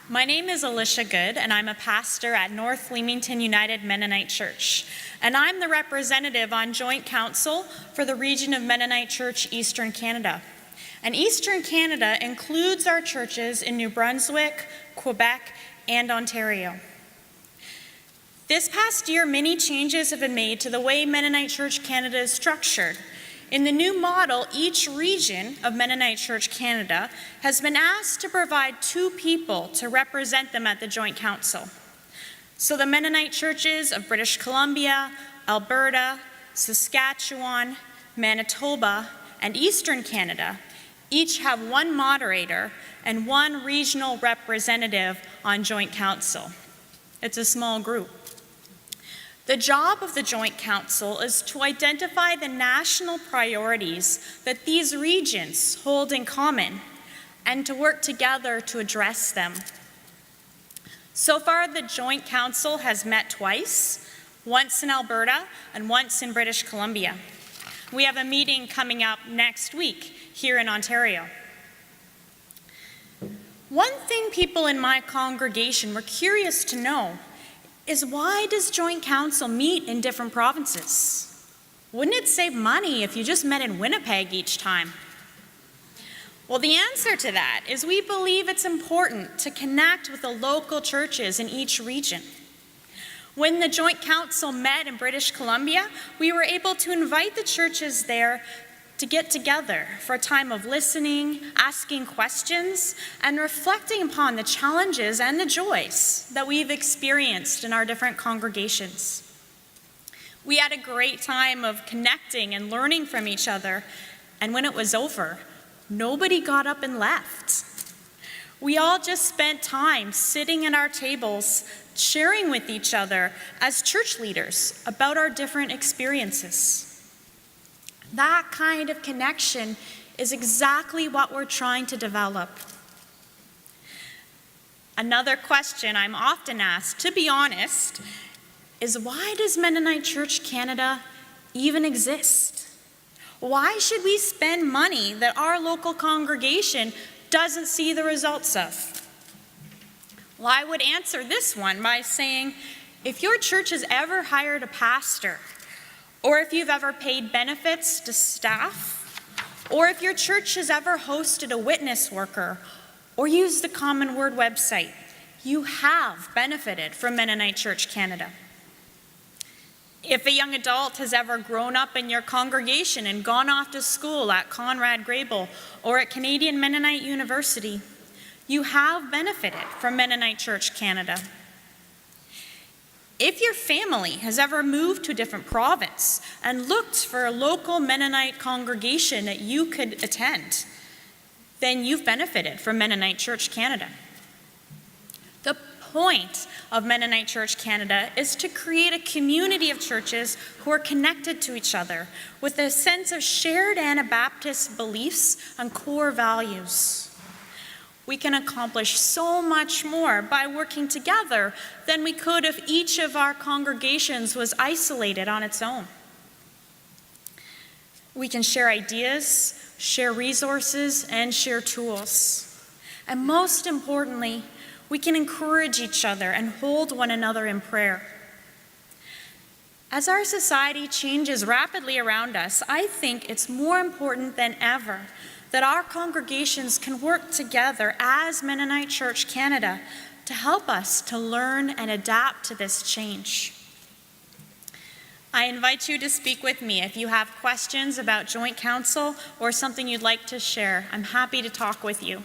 My name is Alicia Good, and I'm a pastor at North Leamington United Mennonite Church. And I'm the representative on Joint Council for the region of Mennonite Church, Eastern Canada. And Eastern Canada includes our churches in New Brunswick, Quebec, and Ontario. This past year, many changes have been made to the way Mennonite Church Canada is structured. In the new model, each region of Mennonite Church Canada has been asked to provide 2 people to represent them at the Joint Council. So the Mennonite churches of British Columbia, Alberta, Saskatchewan, Manitoba, and Eastern Canada each have 1 moderator and 1 regional representative on Joint Council. It's a small group. The job of the Joint Council is to identify the national priorities that these regions hold in common and to work together to address them. So far, the Joint Council has met twice, once in Alberta and once in British Columbia. We have a meeting coming up next week here in Ontario. One thing people in my congregation were curious to know is, why does Joint Council meet in different provinces? Wouldn't it save money if you just met in Winnipeg each time? Well, the answer to that is we believe it's important to connect with the local churches in each region. When the Joint Council met in British Columbia, we were able to invite the churches there to get together for a time of listening, asking questions, and reflecting upon the challenges and the joys that we've experienced in our different congregations. We had a great time of connecting and learning from each other, and when it was over, nobody got up and left. We all just spent time sitting at our tables, sharing with each other as church leaders about our different experiences. That kind of connection is exactly what we're trying to develop. Another question I'm often asked, to be honest, is, why does Mennonite Church Canada even exist? Why should we spend money that our local congregation doesn't see the results of? Well, I would answer this one by saying, if your church has ever hired a pastor, or if you've ever paid benefits to staff, or if your church has ever hosted a witness worker or used the Common Word website, you have benefited from Mennonite Church Canada. If a young adult has ever grown up in your congregation and gone off to school at Conrad Grable or at Canadian Mennonite University, you have benefited from Mennonite Church Canada. If your family has ever moved to a different province and looked for a local Mennonite congregation that you could attend, then you've benefited from Mennonite Church Canada. The point of Mennonite Church Canada is to create a community of churches who are connected to each other with a sense of shared Anabaptist beliefs and core values. We can accomplish so much more by working together than we could if each of our congregations was isolated on its own. We can share ideas, share resources, and share tools. And most importantly, we can encourage each other and hold one another in prayer. As our society changes rapidly around us, I think it's more important than ever that our congregations can work together as Mennonite Church Canada to help us to learn and adapt to this change. I invite you to speak with me if you have questions about Joint Council or something you'd like to share. I'm happy to talk with you.